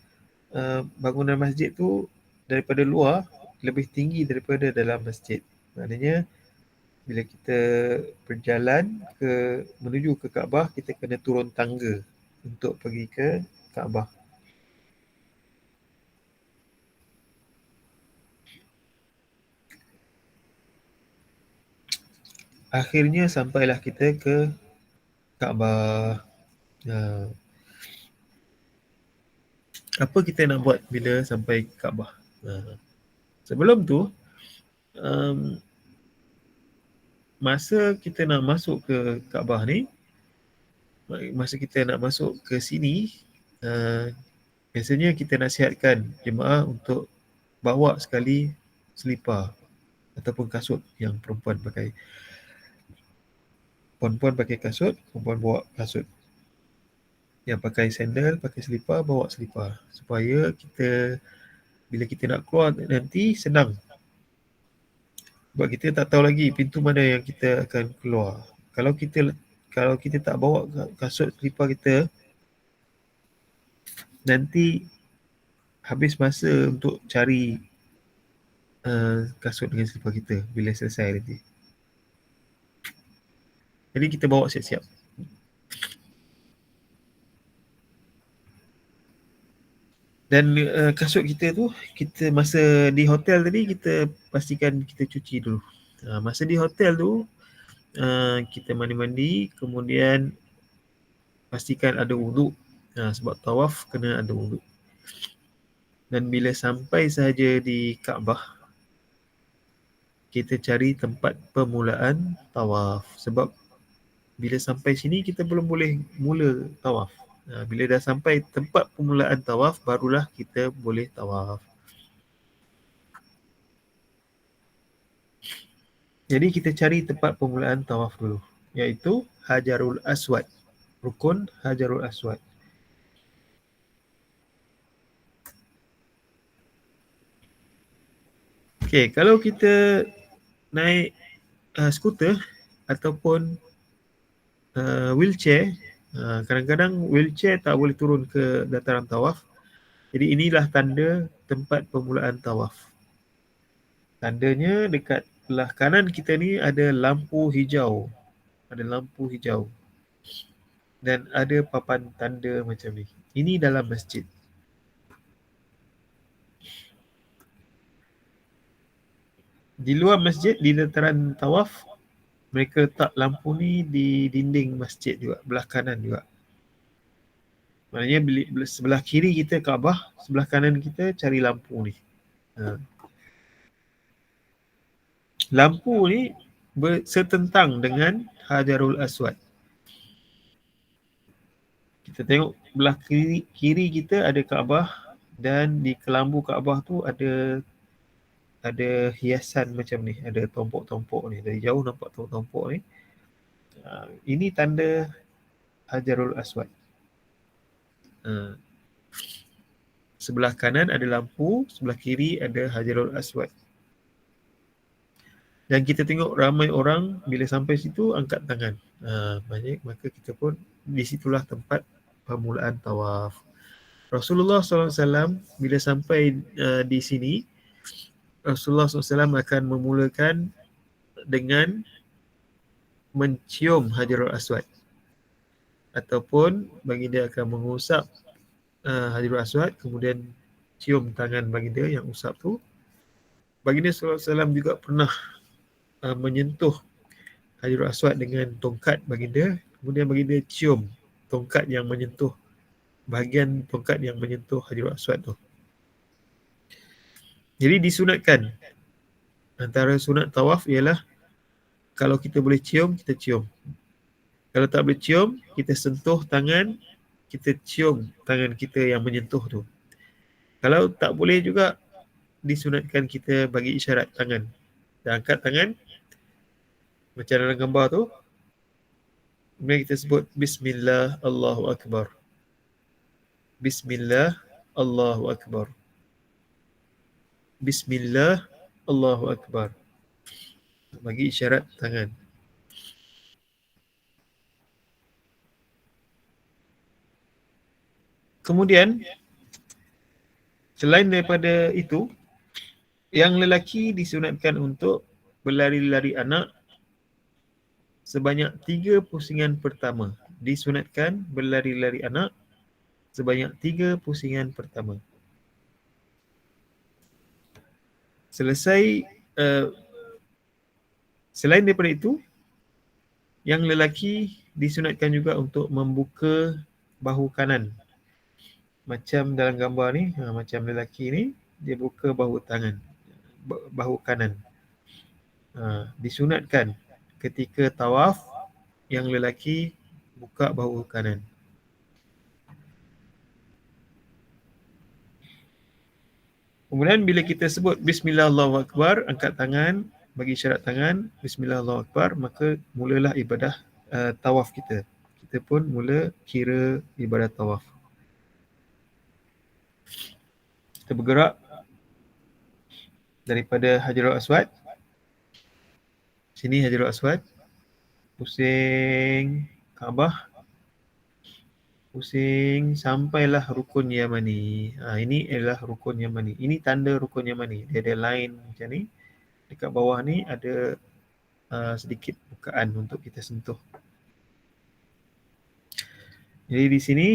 bangunan masjid tu daripada luar lebih tinggi daripada dalam masjid. Maknanya bila kita berjalan menuju ke Kaabah, kita kena turun tangga untuk pergi ke Kaabah. Akhirnya sampailah kita ke Kaabah. Apa kita nak buat bila sampai Kaabah? Sebelum tu, masa kita nak masuk ke Kaabah ni, masa kita nak masuk ke sini, biasanya kita nasihatkan jemaah untuk bawa sekali selipar ataupun kasut yang perempuan pakai. Perempuan pakai kasut, perempuan bawa kasut. Yang pakai sandal, pakai selipar, bawa selipar. Supaya kita, bila kita nak keluar nanti, senang. Sebab kita tak tahu lagi pintu mana yang kita akan keluar. Kalau kita tak bawa kasut selipar kita, nanti habis masa untuk cari kasut dengan selipar kita bila selesai nanti. Jadi kita bawa siap-siap. Dan kasut kita tu, kita masa di hotel tadi, kita pastikan kita cuci dulu. Masa di hotel tu, kita mandi-mandi, kemudian pastikan ada wuduk. Sebab tawaf kena ada wuduk. Dan bila sampai sahaja di Kaabah, kita cari tempat permulaan tawaf. Sebab bila sampai sini, kita belum boleh mula tawaf. Bila dah sampai tempat permulaan tawaf, barulah kita boleh tawaf. Jadi kita cari tempat permulaan tawaf dulu, iaitu Hajarul Aswad, rukun Hajarul Aswad. Okay, kalau kita naik skuter ataupun wheelchair, kadang-kadang wheelchair tak boleh turun ke dataran tawaf. Jadi inilah tanda tempat permulaan tawaf. Tandanya dekat belah kanan kita ni ada lampu hijau. Ada lampu hijau. dan ada papan tanda macam ni. Ini dalam masjid. Di luar masjid, di dataran tawaf, mereka letak lampu ni di dinding masjid juga, belah kanan juga. Maknanya sebelah kiri kita Kaabah, sebelah kanan kita cari lampu ni. Lampu ni setentang dengan Hajarul Aswad. Kita tengok belah kiri kita ada Kaabah, dan di kelambu Kaabah tu ada hiasan macam ni, ada tompok-tompok ni. Dari jauh nampak tompok-tompok ni. Ini tanda Hajarul Aswad. Sebelah kanan ada lampu, sebelah kiri ada Hajarul Aswad. Dan kita tengok ramai orang bila sampai situ angkat tangan. Maka kita pun di situlah tempat permulaan tawaf. Rasulullah SAW bila sampai di sini, Rasulullah SAW akan memulakan dengan mencium Hajarul Aswad, ataupun baginda akan mengusap Hajarul Aswad, kemudian cium tangan baginda yang usap tu. Baginda SAW juga pernah menyentuh Hajarul Aswad dengan tongkat baginda, kemudian baginda cium tongkat yang menyentuh, bahagian tongkat yang menyentuh Hajarul Aswad tu. Jadi disunatkan, antara sunat tawaf ialah kalau kita boleh cium, kita cium. Kalau tak boleh cium, kita sentuh tangan, kita cium tangan kita yang menyentuh tu. Kalau tak boleh juga, disunatkan kita bagi isyarat tangan. Dan angkat tangan macam dalam gambar tu. Kemudian kita sebut Bismillah, Allahu Akbar. Bismillah, Allahu Akbar. Bismillah, Allahu Akbar. Bagi isyarat tangan. Kemudian, selain daripada itu, yang lelaki disunatkan untuk berlari-lari anak sebanyak 3 pusingan pertama. Disunatkan berlari-lari anak sebanyak 3 pusingan pertama. Selesai, selain daripada itu, yang lelaki disunatkan juga untuk membuka bahu kanan. Macam dalam gambar ni, macam lelaki ni, dia buka bahu kanan. Disunatkan ketika tawaf, yang lelaki buka bahu kanan. Kemudian bila kita sebut Bismillah Allahu Akbar, angkat tangan, bagi isyarat tangan, Bismillah Allahu Akbar, maka mulalah ibadah tawaf kita. Kita pun mula kira ibadah tawaf. Kita bergerak daripada Hajarul Aswad. Sini Hajarul Aswad. Pusing Kaabah. Pusing sampailah Rukun Yamani. Ini adalah Rukun Yamani. Ini tanda Rukun Yamani. Dia ada line macam ni. Dekat bawah ni ada sedikit bukaan untuk kita sentuh. Jadi di sini,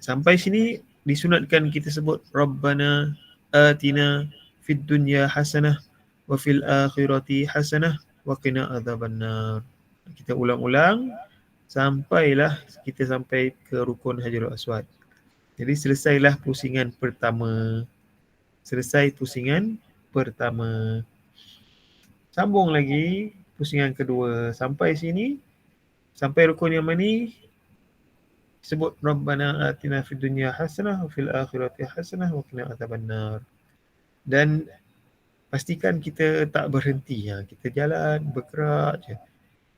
sampai sini disunatkan kita sebut Rabbana atina fid dunya hasanah wa fil akhirati hasanah wa qina adzabannar. Kita ulang-ulang sampailah kita sampai ke Rukun Hajarul Aswad. Jadi selesailah pusingan pertama. Selesai pusingan pertama. Sambung lagi pusingan kedua. Sampai sini, sampai Rukun Yamani, sebut Rabbana atina fid dunya hasanah wa fil akhirati hasanah wa qina adzabannar. Dan pastikan kita tak berhenti. Kita jalan, bergerak je.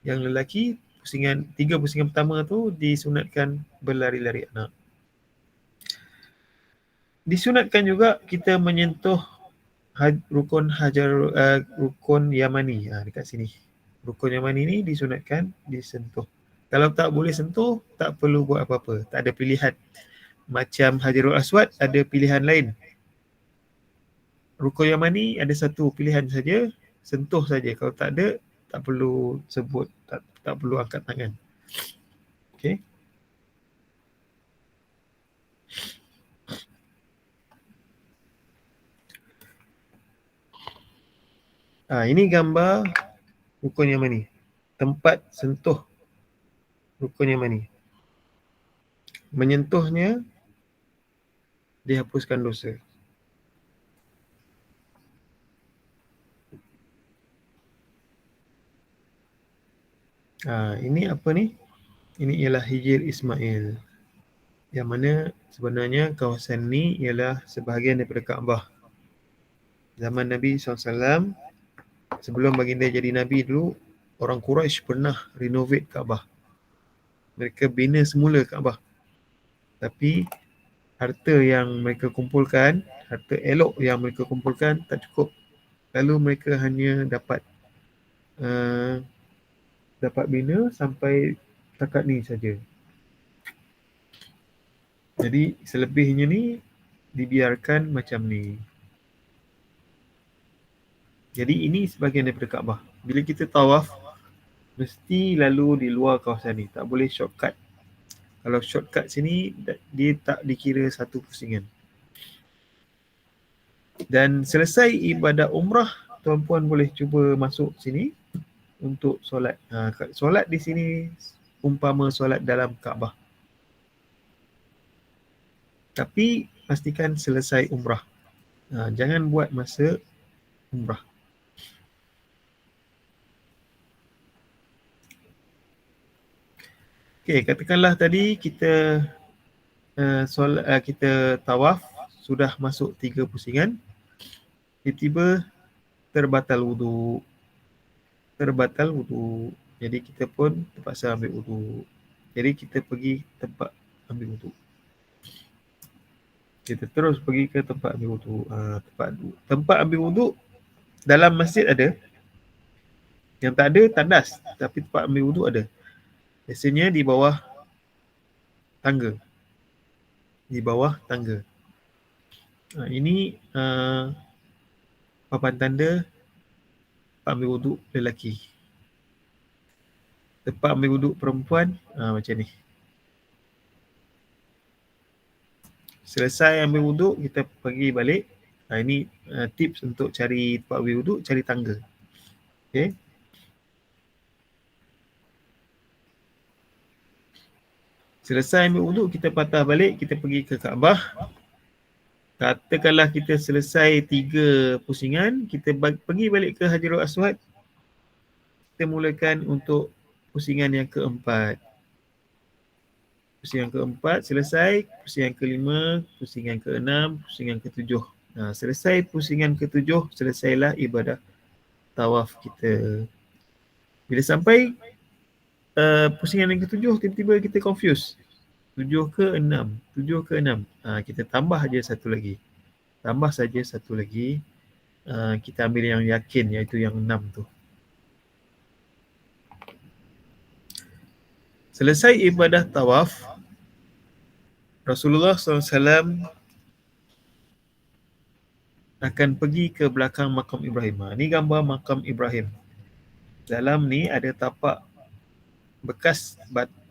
Yang lelaki, 3 pusingan pertama tu disunatkan berlari-lari anak. Disunatkan juga kita menyentuh Rukun Yamani. Dekat sini. Rukun Yamani ni disunatkan disentuh. Kalau tak boleh sentuh, tak perlu buat apa-apa. Tak ada pilihan. Macam Hajarul Aswad, ada pilihan lain. Rukun Yamani ada satu pilihan saja, sentuh saja. Kalau tak ada, tak perlu sebut, tak perlu angkat tangan. Okay. Ini gambar rukun Yamani. Tempat sentuh rukun Yamani. Menyentuhnya dihapuskan dosa. Ini apa ni? Ini ialah Hijr Ismail. Yang mana sebenarnya kawasan ni ialah sebahagian daripada Kaabah. Zaman Nabi SAW, sebelum baginda jadi Nabi dulu, orang Quraisy pernah renovate Kaabah. Mereka bina semula Kaabah. Tapi harta yang mereka kumpulkan, harta elok yang mereka kumpulkan tak cukup. Lalu mereka hanya dapat bina sampai takat ni saja. Jadi selebihnya ni dibiarkan macam ni. Jadi ini sebahagian daripada Kaabah. Bila kita tawaf, mesti lalu di luar kawasan ni. Tak boleh shortcut. Kalau shortcut sini, dia tak dikira satu pusingan. Dan selesai ibadah umrah, tuan-puan boleh cuba masuk sini untuk solat. Solat di sini umpama solat dalam Kaabah. Tapi pastikan selesai umrah. Jangan buat masa umrah. Okey, katakanlah tadi kita kita tawaf sudah masuk 3 pusingan, tiba-tiba terbatal wuduk. Jadi kita pun terpaksa ambil wuduk. Jadi kita pergi tempat ambil wuduk. Kita terus pergi ke tempat ambil wuduk. Tempat ambil wuduk dalam masjid ada. Yang tak ada tandas, tapi tempat ambil wuduk ada. Biasanya di bawah tangga. Ini papan tanda tempat ambil wuduk lelaki. Tempat ambil wuduk perempuan macam ni. Selesai ambil wuduk, kita pergi balik. Ini tips untuk cari tempat ambil wuduk, cari tangga. Okay. Selesai ambil wuduk, kita patah balik, kita pergi ke Kaabah. Katakanlah kita selesai 3 pusingan, kita pergi balik ke Hajarul Aswad. Kita mulakan untuk pusingan yang keempat. Pusingan keempat selesai, pusingan kelima, pusingan keenam, pusingan ketujuh. Selesai pusingan ketujuh, selesailah ibadah tawaf kita. Bila sampai pusingan yang ketujuh, tiba-tiba kita confuse. 7 ke 6. Kita tambah saja satu lagi. Kita ambil yang yakin, iaitu yang 6 tu. Selesai ibadah tawaf, Rasulullah SAW akan pergi ke belakang makam Ibrahim. Ini gambar makam Ibrahim. Dalam ni ada tapak bekas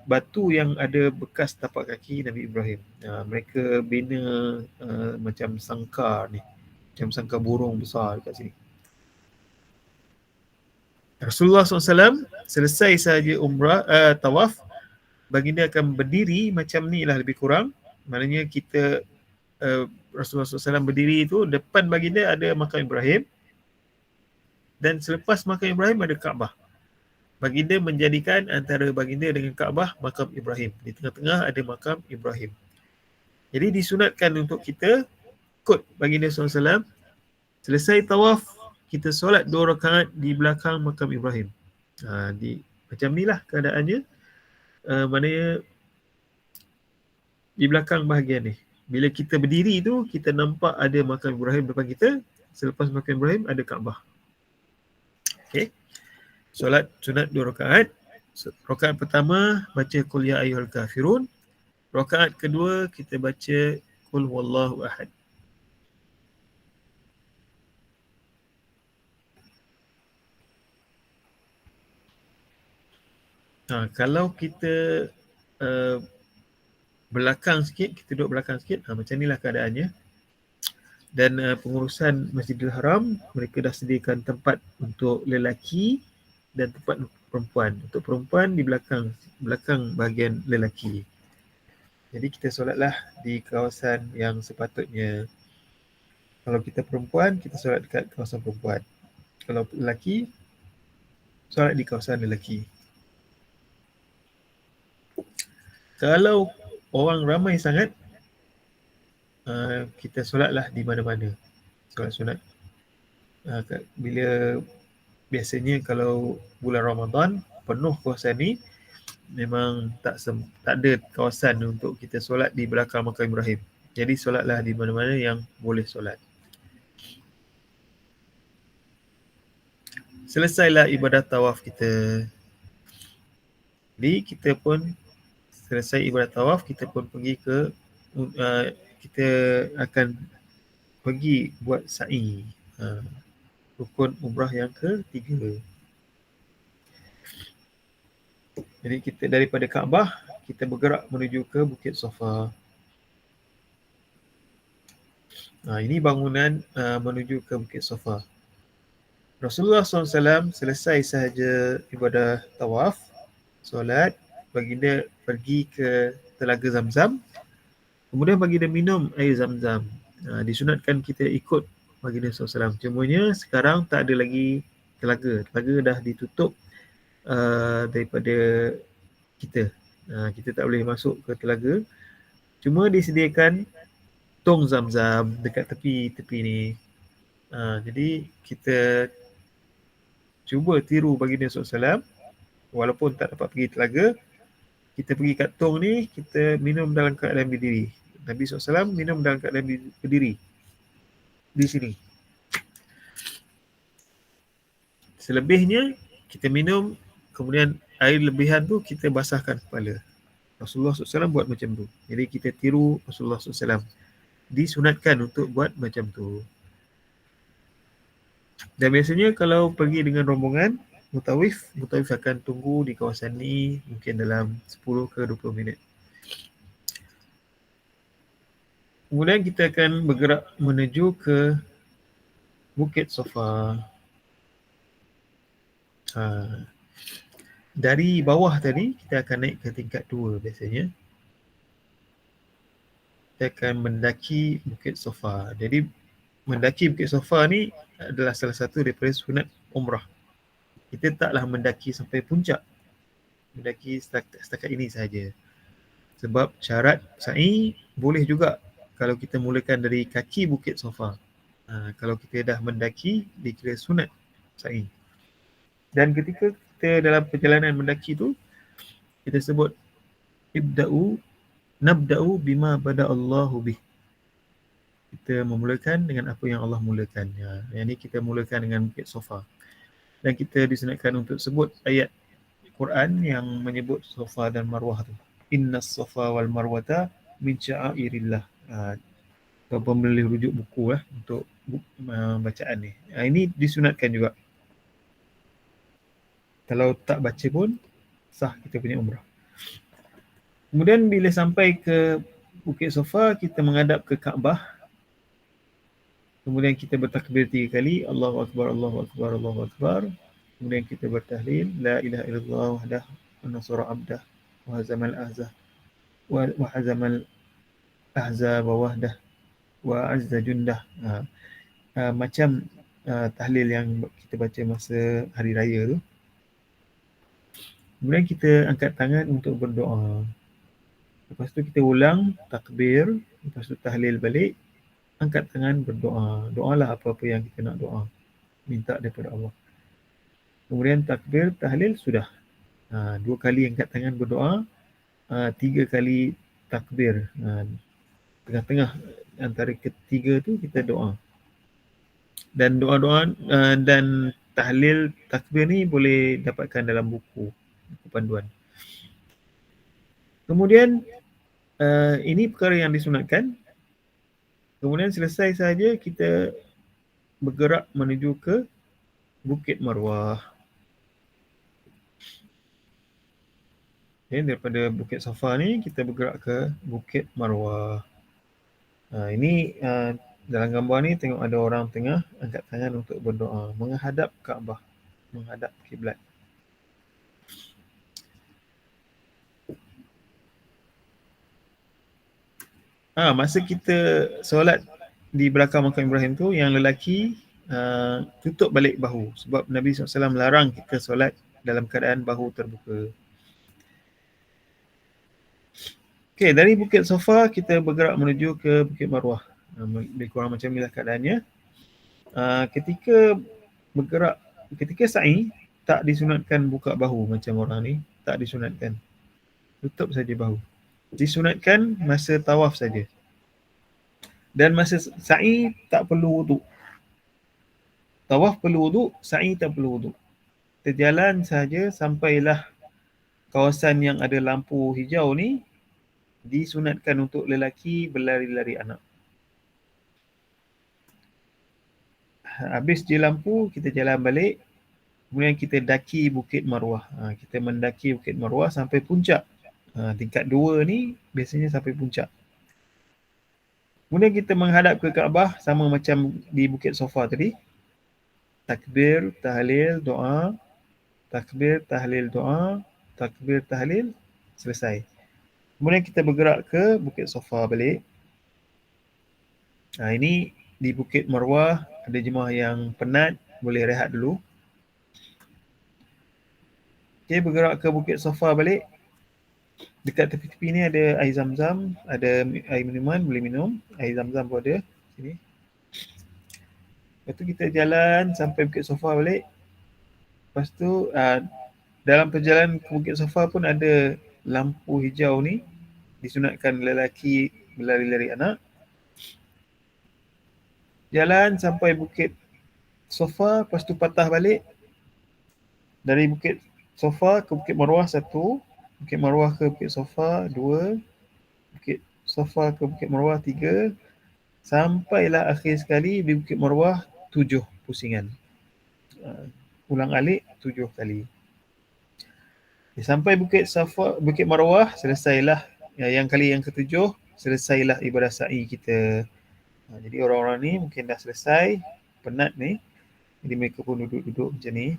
batu yang ada bekas tapak kaki Nabi Ibrahim. Mereka bina macam sangkar ni. Macam sangkar burung besar dekat sini. Rasulullah SAW selesai sahaja tawaf, baginda akan berdiri macam ni lah lebih kurang. Maknanya kita Rasulullah SAW berdiri itu, depan baginda ada makam Ibrahim, dan selepas makam Ibrahim ada Kaabah. Baginda menjadikan antara baginda dengan Kaabah makam Ibrahim. Di tengah-tengah ada makam Ibrahim. Jadi disunatkan untuk kita ikut baginda SAW. Selesai tawaf, kita solat 2 rakaat di belakang makam Ibrahim. Macam ni lah keadaannya. Maknanya di belakang bahagian ni. Bila kita berdiri tu, kita nampak ada makam Ibrahim depan kita. Selepas makam Ibrahim, ada Kaabah. Okay. Solat sunat 2 rakaat. Rakaat pertama, baca Qul Ya Ayyuhal Kafirun. Rakaat kedua, kita baca Qul Huwallahu Ahad. Kalau kita belakang sikit, kita duduk belakang sikit, macam inilah keadaannya. Dan pengurusan Masjidil Haram, mereka dah sediakan tempat untuk lelaki dan tempat untuk perempuan. Untuk perempuan di belakang bahagian lelaki. Jadi kita solatlah di kawasan yang sepatutnya. Kalau kita perempuan, kita solat dekat kawasan perempuan. Kalau lelaki, solat di kawasan lelaki. Kalau orang ramai sangat, kita solatlah di mana-mana. Solat sunat. Bila biasanya kalau bulan Ramadan penuh kawasan ni, memang tak ada kawasan untuk kita solat di belakang makam Ibrahim. Jadi solatlah di mana-mana yang boleh solat. Selesailah ibadat tawaf kita. Jadi kita pun selesai ibadat tawaf, kita pun pergi ke kita akan pergi buat sa'i. Rukun umrah yang ketiga. Jadi kita daripada Kaabah, kita bergerak menuju ke Bukit Safa. Ini bangunan menuju ke Bukit Safa. Rasulullah SAW selesai sahaja ibadah tawaf, solat, baginda pergi ke Telaga Zamzam, kemudian baginda minum air Zamzam. Disunatkan kita ikut baginda SAW. Cumanya sekarang tak ada lagi telaga. Telaga dah ditutup daripada kita. Kita tak boleh masuk ke telaga. Cuma disediakan tong Zamzam dekat tepi-tepi ni. Jadi kita cuba tiru baginda SAW, walaupun tak dapat pergi telaga, kita pergi kat tong ni, kita minum dalam keadaan berdiri. Nabi SAW minum dalam keadaan berdiri di sini. Selebihnya kita minum, kemudian air lebihan tu kita basahkan kepala. Rasulullah SAW buat macam tu. Jadi kita tiru Rasulullah SAW. Disunatkan untuk buat macam tu. Dan biasanya kalau pergi dengan rombongan mutawif akan tunggu di kawasan ni mungkin dalam 10 ke 20 minit. Kemudian kita akan bergerak menuju ke Bukit Safa. Dari bawah tadi kita akan naik ke tingkat 2 biasanya. Kita akan mendaki Bukit Safa. Jadi mendaki Bukit Safa ni adalah salah satu daripada sunat umrah. Kita taklah mendaki sampai puncak. Mendaki setakat ini sahaja. Sebab syarat sa'i boleh juga kalau kita mulakan dari kaki Bukit Safa. Kalau kita dah mendaki, dikira sunat sa'i. Dan ketika kita dalam perjalanan mendaki tu, kita sebut nabda'u bima bada'allahu bih. Kita memulakan dengan apa yang Allah mulakan. Yang ni kita mulakan dengan Bukit Safa. Dan kita disunatkan untuk sebut ayat Quran yang menyebut Safa dan Marwah tu. Innas Safa wal Marwata min sya'airillah. Pembeli rujuk buku untuk bacaan ni. Ini disunatkan juga. Kalau tak baca pun sah kita punya umrah. Kemudian bila sampai ke Bukit Safa, kita menghadap ke Kaabah. Kemudian kita bertakbir 3 kali, Allahu Akbar, Allahu Akbar, Allahu Akbar. Kemudian kita bertahlil, La ilaha illallah wahdah, wa nasara abdah, wa hazamal ahzah, wa hazamal ahzab wa wahdah, wa azza jundah. Macam tahlil yang kita baca masa hari raya tu. Kemudian kita angkat tangan untuk berdoa. Lepas tu kita ulang takbir, lepas tu tahlil balik, angkat tangan berdoa. Doalah apa-apa yang kita nak doa. Minta daripada Allah. Kemudian takbir, tahlil, sudah. 2 kali angkat tangan berdoa, 3 kali takbir. Tengah-tengah antara ketiga tu kita doa. Dan doa-doa dan tahlil takbir ni boleh dapatkan dalam buku panduan. Kemudian ini perkara yang disunatkan. Kemudian selesai saja kita bergerak menuju ke Bukit Marwah. Daripada Bukit Safa ni kita bergerak ke Bukit Marwah. Ini Dalam gambar ni tengok ada orang tengah angkat tangan untuk berdoa menghadap Kaabah, menghadap kiblat. Masa kita solat di belakang makam Ibrahim tu, yang lelaki tutup balik bahu sebab Nabi SAW larang kita solat dalam keadaan bahu terbuka. Okey, dari Bukit Safa kita bergerak menuju ke Bukit Marwah. Lebih kurang macam inilah keadaannya. Ketika bergerak, ketika sa'i, tak disunatkan buka bahu macam orang ni, tak disunatkan. Tutup saja bahu. Disunatkan masa tawaf saja. Dan masa sa'i tak perlu wuduk. Tawaf perlu wuduk, sa'i tak perlu wuduk. Kita jalan saja sampailah kawasan yang ada lampu hijau ni, disunatkan untuk lelaki berlari-lari anak. Habis je lampu, kita jalan balik. Kemudian kita daki Bukit Marwah. Kita mendaki Bukit Marwah sampai puncak. Tingkat 2 ni biasanya sampai puncak. Kemudian kita menghadap ke Kaabah sama macam di Bukit Safa tadi. Takbir, tahlil, doa. Takbir, tahlil, doa. Takbir, tahlil. Selesai. Kemudian kita bergerak ke Bukit Safa balik. Ini di Bukit Marwah ada jemaah yang penat, boleh rehat dulu. Okay, bergerak ke Bukit Safa balik. Dekat tepi-tepi ni ada air zam-zam, ada air minuman, boleh minum. Air zam-zam pun ada sini. Lepas tu kita jalan sampai Bukit Safa balik. Lepas tu dalam perjalanan ke Bukit Safa pun ada lampu hijau ni. Disunatkan lelaki berlari-lari anak. Jalan sampai Bukit Safa, lepas tu patah balik. Dari Bukit Safa ke Bukit Marwah 1, Bukit Marwah ke Bukit Safa 2, Bukit Safa ke Bukit Marwah 3, sampailah akhir sekali di Bukit Marwah 7 pusingan. Ulang alik 7 kali. Sampai Bukit Safa, Bukit Marwah, selesailah yang kali yang ke-7, selesailah ibadah sa'i kita. Jadi orang-orang ni mungkin dah selesai, penat ni. Jadi mereka pun duduk-duduk macam ni.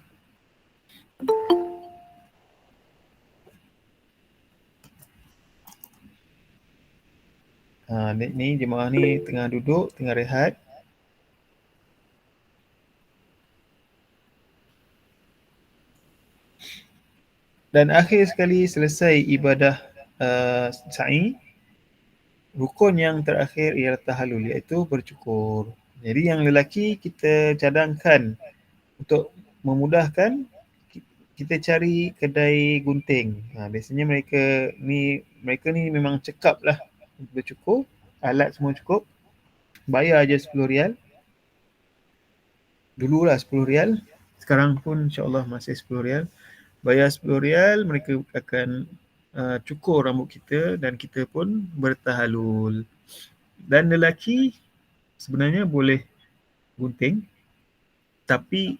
Ni jemaah ni tengah duduk, tengah rehat. Dan akhir sekali selesai ibadah sa'i, rukun yang terakhir ialah tahallul, iaitu bercukur. Jadi yang lelaki kita cadangkan untuk memudahkan, kita cari kedai gunting. Biasanya mereka ni memang cekap lah bercukur, alat semua cukup. Bayar je 10 rial. Dululah 10 rial. Sekarang pun insyaAllah masih 10 rial. Bayar 10 rial, mereka akan cukur rambut kita dan kita pun bertahalul. Dan lelaki sebenarnya boleh gunting, tapi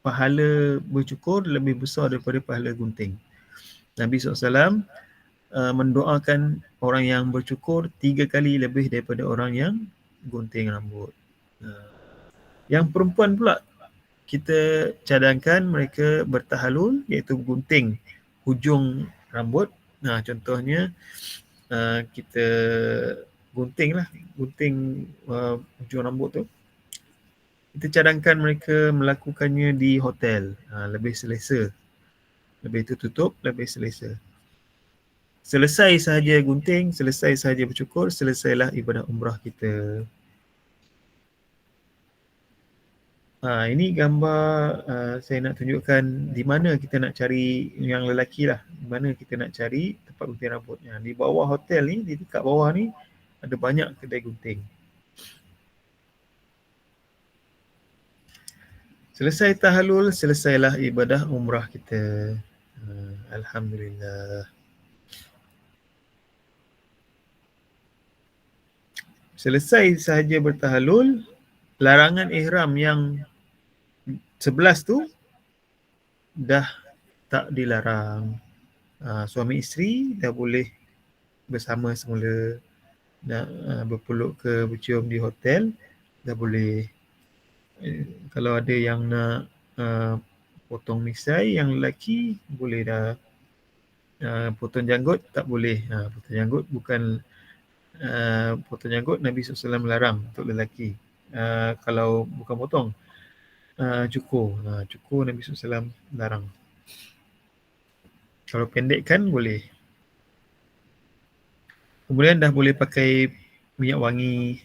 pahala bercukur lebih besar daripada pahala gunting. Nabi SAW mendoakan orang yang bercukur 3 kali lebih daripada orang yang gunting rambut. Yang perempuan pula, kita cadangkan mereka bertahalul, iaitu gunting hujung rambut. Contohnya kita gunting hujung rambut tu. Kita cadangkan mereka melakukannya di hotel. Lebih selesa. Lebih tertutup, lebih selesa. Selesai sahaja gunting, selesai sahaja bercukur, selesailah ibadah umrah kita. Ini gambar saya nak tunjukkan di mana kita nak cari yang lelaki lah. Di mana kita nak cari tempat gunting rambutnya. Di bawah hotel ni, di dekat bawah ni, ada banyak kedai gunting. Selesai tahallul, selesailah ibadah umrah kita. Alhamdulillah. Selesai sahaja bertahalul, larangan ihram yang 11 tu dah tak dilarang. Suami isteri dah boleh bersama semula. nak berpeluk ke bercium di hotel, dah boleh. Kalau ada yang nak potong misai, yang lelaki boleh dah. Potong janggut tak boleh. Potong janggut bukan potong janggut Nabi SAW melarang untuk lelaki. Kalau bukan potong, cukur. Cukur Nabi SAW larang. Kalau pendek kan boleh. Kemudian dah boleh pakai minyak wangi.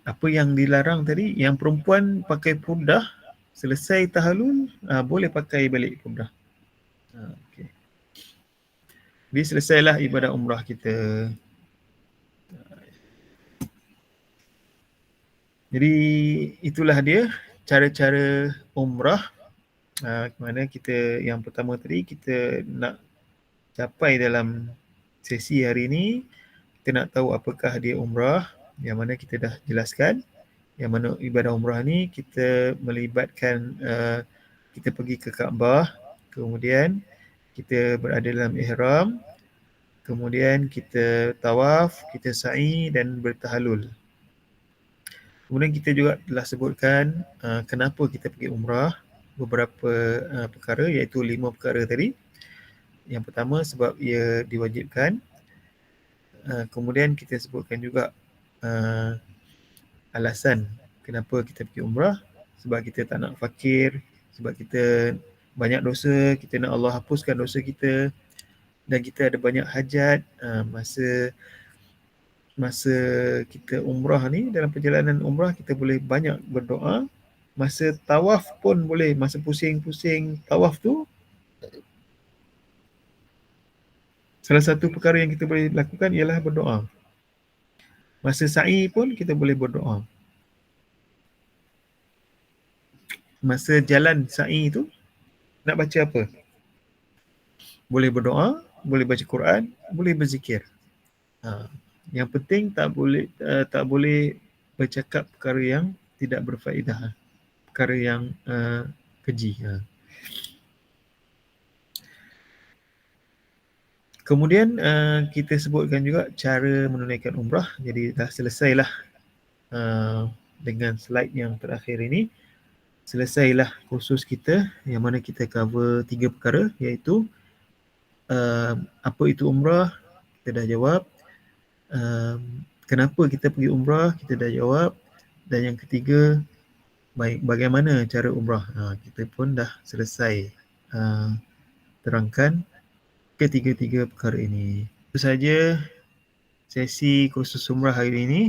Apa yang dilarang tadi, yang perempuan pakai purdah selesai tahallul, boleh pakai balik purdah. Okay. Jadi selesailah ibadah umrah kita. Jadi itulah dia cara-cara umrah. Mana kita yang pertama tadi, kita nak capai dalam sesi hari ini, kita nak tahu apakah dia umrah, yang mana kita dah jelaskan. Yang mana ibadah umrah ni kita melibatkan kita pergi ke Kaabah, kemudian kita berada dalam ihram, kemudian kita tawaf, kita sa'i dan bertahallul. Kemudian kita juga telah sebutkan kenapa kita pergi umrah, beberapa perkara, iaitu 5 perkara tadi. Yang pertama sebab ia diwajibkan. Kemudian kita sebutkan juga alasan kenapa kita pergi umrah, sebab kita tak nak fakir, sebab kita banyak dosa, kita nak Allah hapuskan dosa kita, dan kita ada banyak hajat. Masa kita umrah ni, dalam perjalanan umrah kita boleh banyak berdoa. Masa tawaf pun boleh, masa pusing-pusing tawaf tu, salah satu perkara yang kita boleh lakukan ialah berdoa. Masa sa'i pun kita boleh berdoa. Masa jalan sa'i tu nak baca apa? Boleh berdoa, boleh baca Quran, boleh berzikir. Yang penting tak boleh bercakap perkara yang tidak berfaedah, perkara yang keji. Kemudian kita sebutkan juga cara menunaikan umrah. Jadi dah selesailah dengan slide yang terakhir ini. Selesailah kursus kita yang mana kita cover 3 perkara, iaitu apa itu umrah, kita dah jawab. Kenapa kita pergi umrah, kita dah jawab. Dan yang ketiga, bagaimana cara umrah, kita pun dah selesai terangkan ketiga-tiga perkara ini. Itu saja sesi kursus umrah hari ini.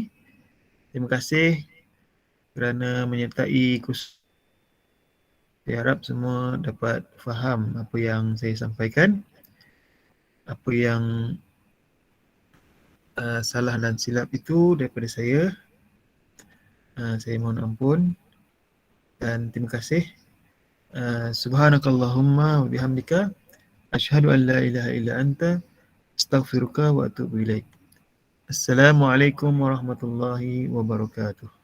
Terima kasih kerana menyertai kursus. Saya harap semua dapat faham apa yang saya sampaikan. Apa yang salah dan silap itu daripada saya mohon ampun dan terima kasih. Subhanakallahumma wa bihamdika asyhadu an la ilaha illa anta astaghfiruka wa atubu ilaik. Assalamualaikum warahmatullahi wabarakatuh.